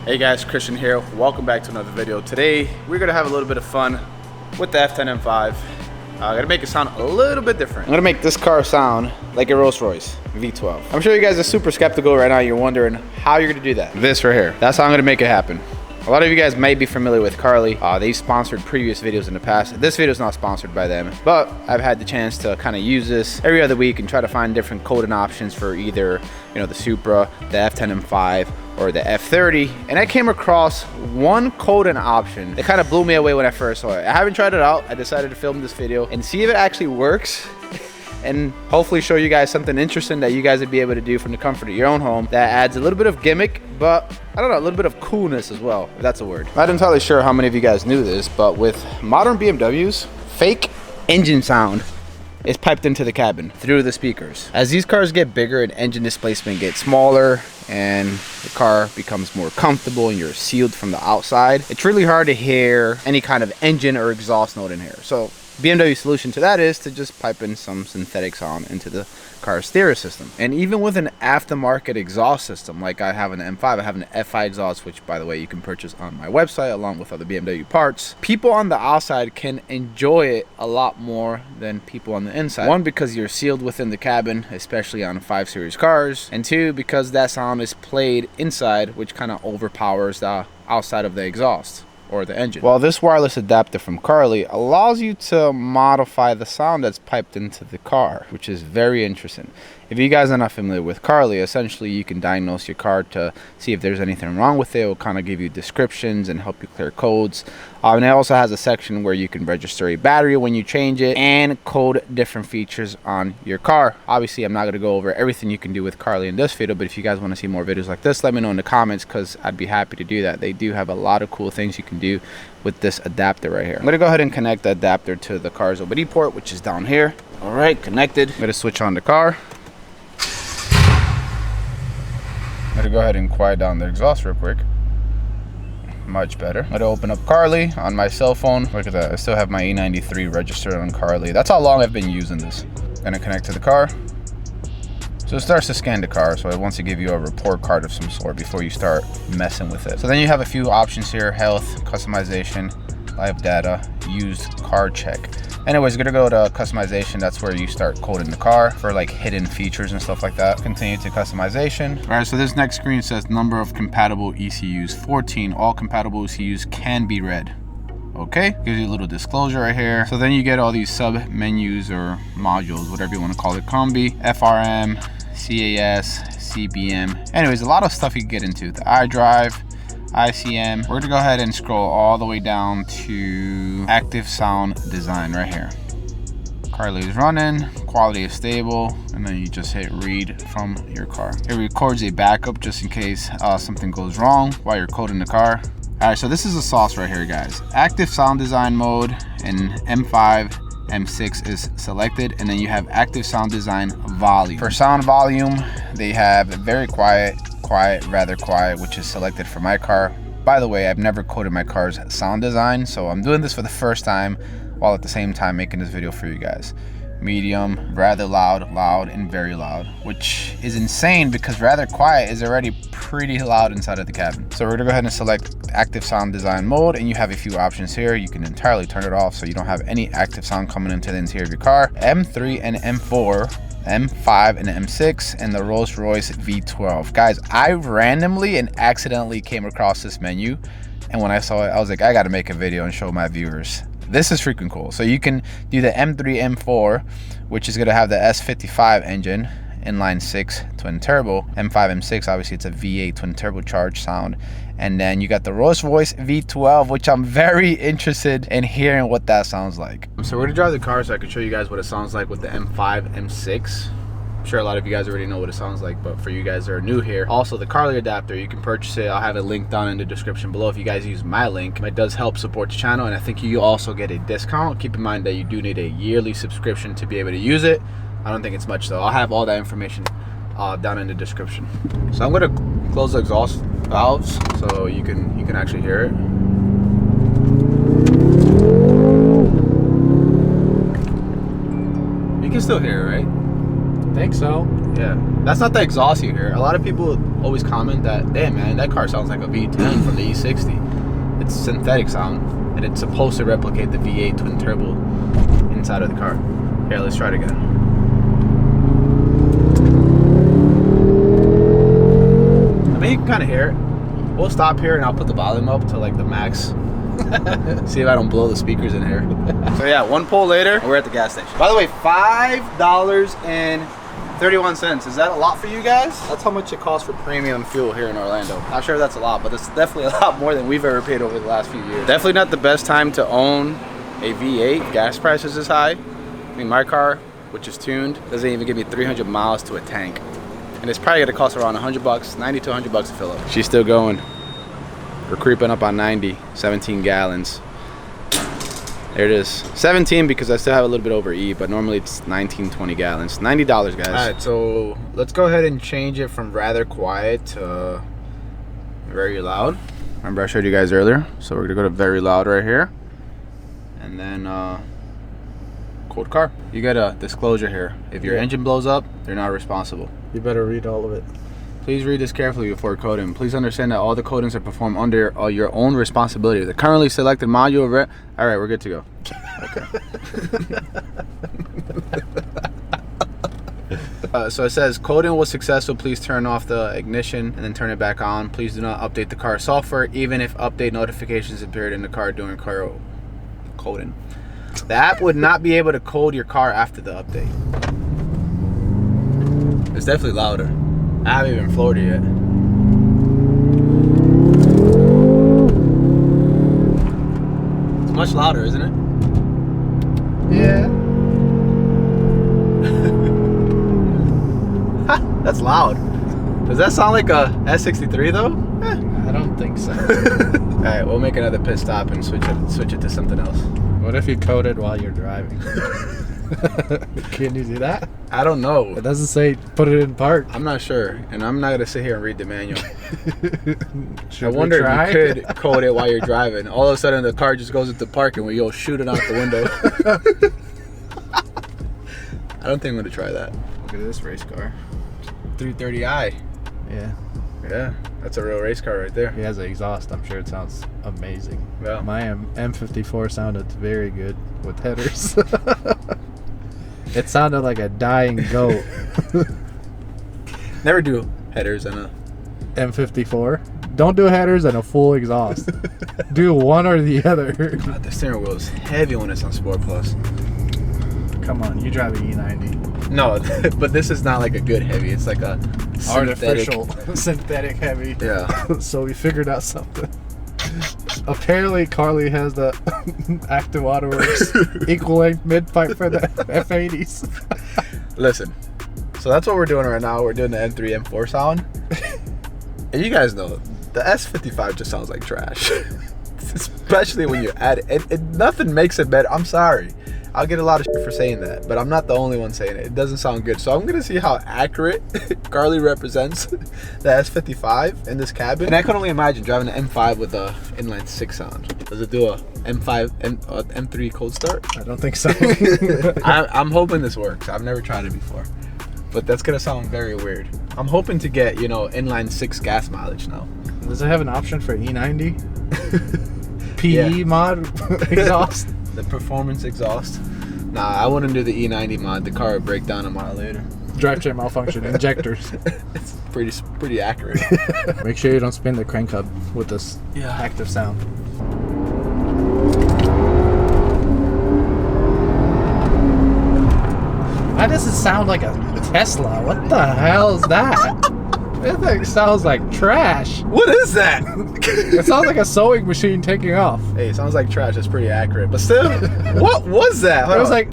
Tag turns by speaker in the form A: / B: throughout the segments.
A: Hey guys, Christian here. Welcome back to another video. Today we're gonna have a little bit of fun with the F10 M5. I'm gonna make it sound a little bit different. I'm gonna make this car sound like a Rolls Royce V12. I'm sure you guys are super skeptical right now. You're wondering how you're gonna do that. This right here. That's how I'm gonna make it happen. A lot of you guys may be familiar with Carly. They sponsored previous videos in the past. This video is not sponsored by them, but I've had the chance to kind of use this every other week and try to find different coding options for either, the Supra, the F10 M5, or the F30. And I came across one coding option that kind of blew me away when I first saw it. I haven't tried it out. I decided to film this video and see if it actually works. And hopefully show you guys something interesting that you guys would be able to do from the comfort of your own home that adds a little bit of gimmick, but I don't know, a little bit of coolness as well, if that's a word. I'm not entirely sure how many of you guys knew this, but with modern BMWs, fake engine sound is piped into the cabin through the speakers. As these cars get bigger and engine displacement gets smaller and the car becomes more comfortable and you're sealed from the outside, it's really hard to hear any kind of engine or exhaust note in here. So BMW's solution to that is to just pipe in some synthetic sound into the car's stereo system. And even with an aftermarket exhaust system like I have in the M5, I have an F5 exhaust, which by the way you can purchase on my website along with other BMW parts. People on the outside can enjoy it a lot more than people on the inside. One, because you're sealed within the cabin, especially on 5 Series cars, and two, because that sound is played inside, which kind of overpowers the outside of the exhaust or the engine. Well, this wireless adapter from Carly allows you to modify the sound that's piped into the car, which is very interesting. If you guys are not familiar with Carly, essentially you can diagnose your car to see if there's anything wrong with it. It will kind of give you descriptions and help you clear codes. And it also has a section where you can register a battery when you change it and code different features on your car. Obviously, I'm not going to go over everything you can do with Carly in this video, but if you guys want to see more videos like this, let me know in the comments because I'd be happy to do that. They do have a lot of cool things you can do with this adapter right here. I'm going to go ahead and connect the adapter to the car's OBD port, which is down here. All right, connected. I'm going to switch on the car. I'm going to go ahead and quiet down the exhaust real quick. Much better. I'm going to open up Carly on my cell phone. Look at that. I still have my E93 registered on Carly. That's how long I've been using this. Going to connect to the car. So it starts to scan the car, so it wants to give you a report card of some sort before you start messing with it. So then you have a few options here: health, customization, live data, used car check. Anyways, gonna go to customization. That's where you start coding the car for like hidden features and stuff like that. Continue to customization. All right, so this next screen says number of compatible ECUs 14. All compatible ECUs can be read. Okay, gives you a little disclosure right here. So then you get all these sub menus or modules, whatever you want to call it: combi, FRM, CAS, CBM. Anyways, a lot of stuff you can get into. The iDrive, ICM. We're gonna go ahead and scroll all the way down to active sound design right here. Carly is running, quality is stable, and then you just hit read from your car. It records a backup just in case something goes wrong while you're coding the car. All right, so this is the sauce right here, guys. Active sound design mode and M5 M6 is selected, and then you have active sound design volume. For sound volume, they have very quiet, rather quiet, which is selected for my car. By the way, I've never coded my car's sound design, so I'm doing this for the first time while at the same time making this video for you guys. Medium, rather loud, and very loud, which is insane because rather quiet is already pretty loud inside of the cabin. So we're gonna go ahead and select active sound design mode, and you have a few options here. You can entirely turn it off so you don't have any active sound coming into the interior of your car. M3 and M4, M5 and M6, and the Rolls Royce V12. Guys, I randomly and accidentally came across this menu, and when I saw it, I was like, I gotta make a video and show my viewers. This is freaking cool. So you can do the M3 M4, which is gonna have the S55 engine, inline 6 twin turbo. M5 M6, obviously it's a V8 twin turbocharged sound. And then you got the Rolls Royce V12, which I'm very interested in hearing what that sounds like. So we're gonna drive the car so I can show you guys what it sounds like with the M5 M6. I'm sure a lot of you guys already know what it sounds like, but for you guys that are new here, also the Carly adapter, you can purchase it. I'll have a link down in the description below if you guys use my link. It does help support the channel, and I think you also get a discount. Keep in mind that you do need a yearly subscription to be able to use it. I don't think it's much though. I'll have all that information down in the description. So I'm gonna close the exhaust valves so you can actually hear it. You can still hear it, right?
B: I think so.
A: Yeah. That's not the exhaust you hear. A lot of people always comment that, damn man, that car sounds like a V10 from the E60. It's synthetic sound, and it's supposed to replicate the V8 twin turbo inside of the car. Here, let's try it again. I mean, you can kind of hear it. We'll stop here and I'll put the volume up to like the max. See if I don't blow the speakers in here. So yeah, one pull later, we're at the gas station. By the way, $5.31. Is that a lot for you guys? That's how much it costs for premium fuel here in Orlando. Not sure if that's a lot, but it's definitely a lot more than we've ever paid over the last few years. Definitely not the best time to own a V8. Gas prices is high. I mean, my car, which is tuned, doesn't even give me 300 miles to a tank. And it's probably gonna cost around $100, 90 to $100 to fill up. She's still going. We're creeping up on 90, 17 gallons. There it is. 17 because I still have a little bit over E, but normally it's 19, 20 gallons. $90, guys. All right, so let's go ahead and change it from rather quiet to very loud. Remember I showed you guys earlier? So we're gonna go to very loud right here. And then cold car. You got a disclosure here. If your engine blows up, they're not responsible.
B: You better read all of it.
A: Please read this carefully before coding. Please understand that all the codings are performed under your own responsibility. The currently selected module of all right, we're good to go. Okay. So it says coding was successful. Please turn off the ignition and then turn it back on. Please do not update the car software, even if update notifications appeared in the car during car coding. The app would not be able to code your car after the update. It's definitely louder. I haven't even floored it yet. It's much louder, isn't it?
B: Yeah.
A: That's loud. Does that sound like a S63 though?
B: I don't think so.
A: Alright, we'll make another pit stop and switch it to something else.
B: What if you code it while you're driving? Can you do that?
A: I don't know.
B: It doesn't say put it in park.
A: I'm not sure, and I'm not gonna sit here and read the manual. I
B: wonder
A: if you could code it while you're driving. All of a sudden, the car just goes into park and we go shoot it out the window. I don't think I'm gonna try that. Look at this race car, 330i.
B: Yeah.
A: Yeah, that's a real race car right there.
B: He has an exhaust. I'm sure it sounds amazing.
A: Yeah.
B: My M54 sounded very good with headers. It sounded like a dying goat.
A: Never do headers in a
B: M54. Don't do headers and a full exhaust. Do one or the other.
A: God, the steering wheel is heavy when it's on Sport Plus.
B: Come on, you drive an E90.
A: No, but this is not like a good heavy. It's like a
B: artificial synthetic heavy.
A: Yeah.
B: So we figured out something. Apparently Carly has the Active Waterworks equal length mid pipe for the F80s.
A: Listen, so that's what we're doing right now. We're doing the M3 M4 sound. And you guys know the S55 just sounds like trash. Especially when you add it. Nothing makes it better. I'm sorry. I'll get a lot of shit for saying that, but I'm not the only one saying it. It doesn't sound good. So I'm gonna see how accurate Carly represents the S55 in this cabin. And I can only imagine driving an M5 with a inline 6 sound. Does it do a M3 cold start?
B: I don't think so.
A: I'm hoping this works. I've never tried it before, but that's gonna sound very weird. I'm hoping to get, you know, inline 6 gas mileage now.
B: Does it have an option for E90? PE mod exhaust?
A: The performance exhaust. Nah, I wouldn't do the E90 mod. The car would break down a mile later.
B: Drivetrain malfunction, injectors.
A: It's pretty accurate.
B: Make sure you don't spin the crank hub with this active sound. Why does it sound like a Tesla? What the hell is that? That thing sounds like trash.
A: What is that?
B: It sounds like a sewing machine taking off.
A: Hey, it sounds like trash. It's pretty accurate. But still, what was that?
B: It was like...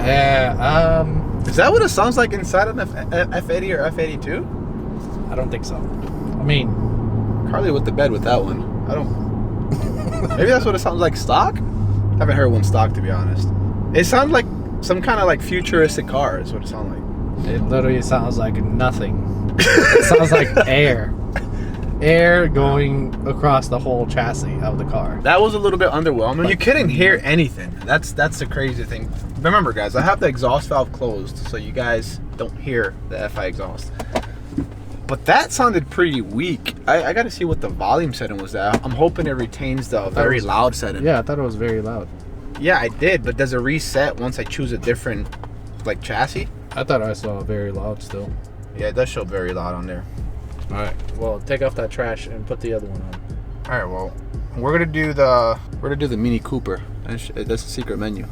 B: Yeah,
A: Is that what it sounds like inside of an F80 or F82?
B: I don't think so. I mean...
A: Carly with the bed with that one. I don't... Maybe that's what it sounds like stock? I haven't heard one stock, to be honest. It sounds like some kind of like futuristic car is what it sounds like.
B: It literally sounds like nothing. It sounds like air. air going across the whole chassis of the car.
A: That was a little bit underwhelming. You couldn't hear anything. That's the crazy thing. Remember, guys, I have the exhaust valve closed, so you guys don't hear the FI exhaust. But that sounded pretty weak. I got to see what the volume setting was at. I'm hoping it retains the very loud setting.
B: Yeah, I thought it was very loud.
A: Yeah, I did, but does it reset once I choose a different, like, chassis?
B: I thought I saw very loud still.
A: Yeah, it does show very loud on there.
B: All right. Well, take off that trash and put the other one on.
A: All right. Well, we're gonna do the Mini Cooper. That's the secret menu.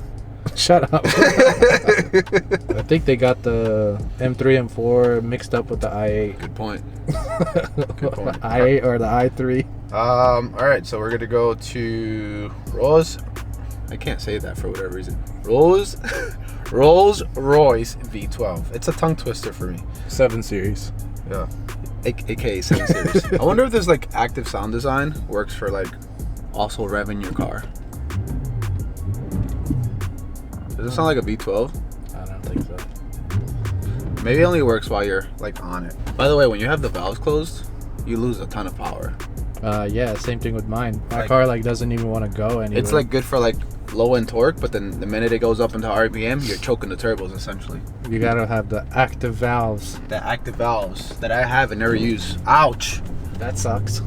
B: Shut up. I think they got the M3, M4 mixed up with the i8.
A: Good point. Good point.
B: The i8 or the i3.
A: All right. So we're gonna go to Rolls. I can't say that for whatever reason. Rolls Royce V12. It's a tongue twister for me.
B: 7 Series.
A: Yeah. AKA 7 Series. I wonder if this like active sound design works for like also revving your car. Does it sound like a V12?
B: I don't think so.
A: Maybe it only works while you're like on it. By the way, when you have the valves closed, you lose a ton of power.
B: Yeah, same thing with mine. My
A: Like,
B: car like doesn't even want to go anywhere.
A: It's like good for like low end torque, but then the minute it goes up into RPM, you're choking the turbos essentially.
B: You gotta have the active valves.
A: The active valves that I have and never use. Ouch!
B: That sucks.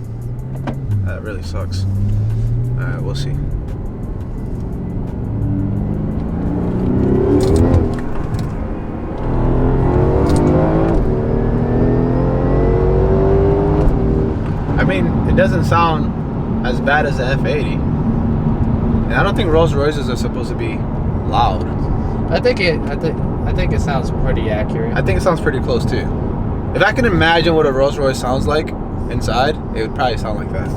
A: That really sucks. Alright, we'll see. I mean, it doesn't sound as bad as the F80. And I don't think Rolls Royces are supposed to be loud.
B: I think it sounds pretty accurate.
A: I think it sounds pretty close too. If I can imagine what a Rolls Royce sounds like inside, it would probably sound like that.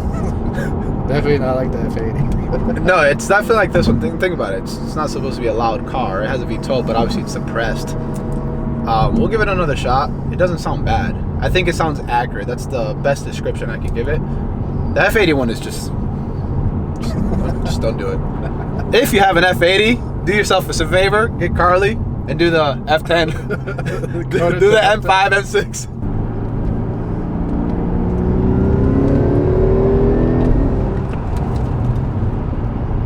B: Definitely not like the F80.
A: No, it's definitely like this one. Think about it. It's not supposed to be a loud car. It has a V12, but obviously it's suppressed. We'll give it another shot. It doesn't sound bad. I think it sounds accurate. That's the best description I can give it. The F80 one is just don't do it. If you have an F80, do yourself a favor, get Carly and do the F10. do the M5 M6.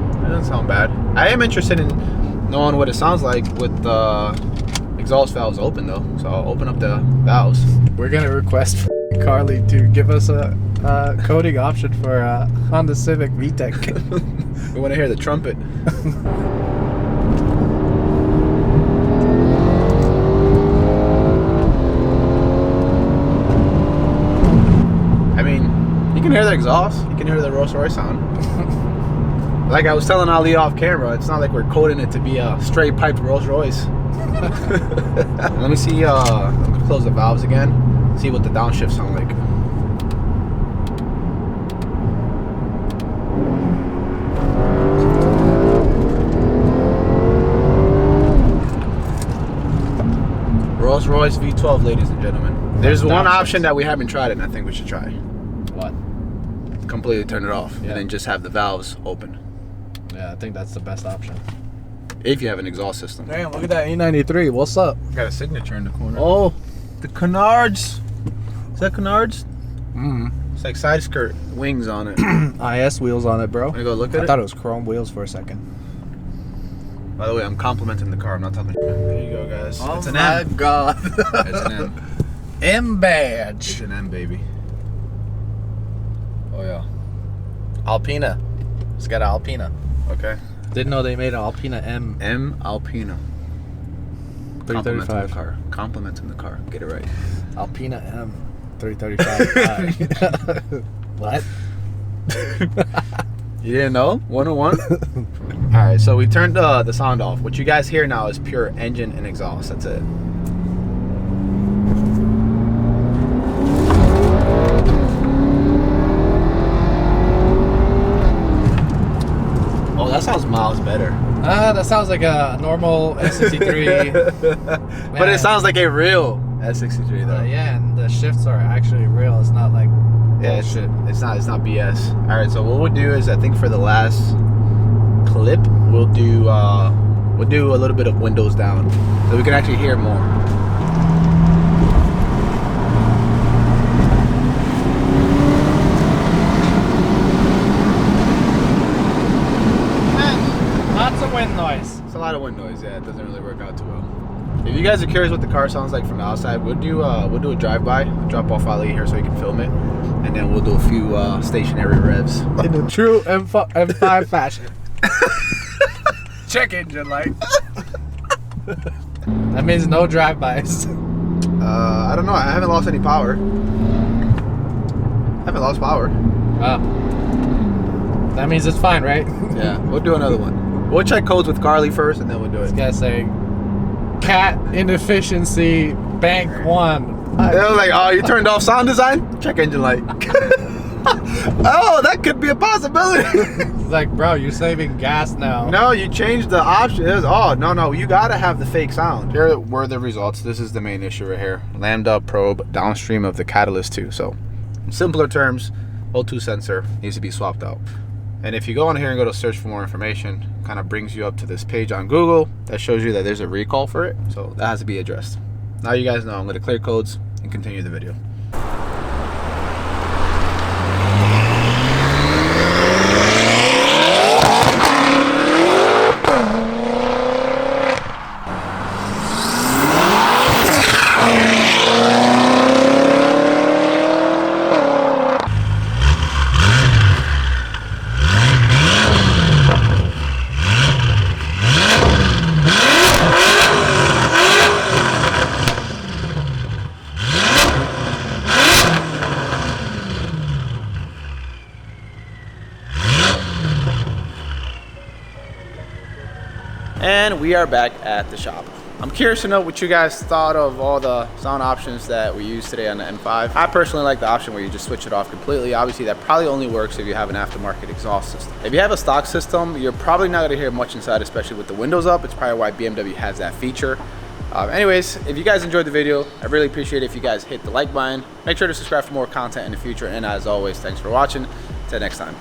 A: It doesn't sound bad. I am interested in knowing what it sounds like with the exhaust valves open though. So I'll open up the valves.
B: We're gonna request Carly to give us a coding option for Honda Civic VTEC.
A: We want to hear the trumpet. I mean, you can hear the exhaust. You can hear the Rolls Royce sound. Like I was telling Ali off camera, it's not like we're coding it to be a straight piped Rolls Royce. Let me see. I'm gonna close the valves again. See what the downshifts sound like. Rolls Royce V12, ladies and gentlemen. There's one option that we haven't tried and I think we should try.
B: What?
A: Completely turn it off
B: Yeah.
A: and then just have the valves open.
B: Yeah, I think that's the best option.
A: If you have an exhaust system.
B: Damn, look at that E93. What's up?
A: Got a signature in the corner.
B: Oh,
A: The canards. Is that canards?
B: mm.
A: It's like side skirt wings on it.
B: IS wheels on it, bro.
A: Wanna go look at
B: I
A: it?
B: thought it was chrome wheels for a second.
A: By the way, I'm complimenting the car. I'm not talking shit. There you go, guys.
B: Oh
A: It's an
B: my
A: M.
B: god.
A: It's an M.
B: M badge.
A: It's an M, baby. Oh yeah.
B: Alpina. It's got an Alpina.
A: Okay.
B: Didn't know they made an Alpina M.
A: M Alpina. Complimenting the
B: 335.
A: car. Complimenting the car. Get it right.
B: Alpina M. 335. What?
A: You didn't know? 101? Alright, so we turned the sound off. What you guys hear now is pure engine and exhaust. That's it. Oh, that sounds miles better.
B: That sounds like a normal S63.
A: But it sounds like a real S63 though.
B: Yeah, and the shifts are actually real. It's not like
A: Yeah,
B: bullshit.
A: it's not BS. All right, so what we'll do is I think for the last clip we'll do a little bit of windows down so we can actually hear more. of wind noise. Yeah, it doesn't really work out too well. If you guys are curious what the car sounds like from the outside, we'll do a drive-by, drop off Ali here so he can film it, and then we'll do a few stationary revs.
B: In a true M5 fashion.
A: Check engine light.
B: That means no drive-bys.
A: I don't know. I haven't lost any power. Haven't lost power.
B: That means it's fine, right?
A: Yeah, we'll do another one. We'll check codes with Carly first, and then we'll do it.
B: This guy's saying, cat inefficiency, bank 1.
A: They were like, oh, you turned off sound design? Check engine light. Oh, that could be a possibility.
B: It's like, bro, you're saving gas now.
A: No, you changed the options. Oh, no, you gotta have the fake sound. Here were the results. This is the main issue right here. Lambda probe downstream of the catalyst too. So, in simpler terms, O2 sensor needs to be swapped out. And if you go on here and go to search for more information, kind of brings you up to this page on Google that shows you that there's a recall for it. So that has to be addressed. Now you guys know. I'm gonna clear codes and continue the video. And we are back at the shop. I'm curious to know what you guys thought of all the sound options that we used today on the M5. I personally like the option where you just switch it off completely. Obviously, that probably only works if you have an aftermarket exhaust system. If you have a stock system, you're probably not gonna hear much inside, especially with the windows up. It's probably why BMW has that feature. Anyways, if you guys enjoyed the video, I really appreciate it if you guys hit the like button. Make sure to subscribe for more content in the future. And as always, thanks for watching. Till next time.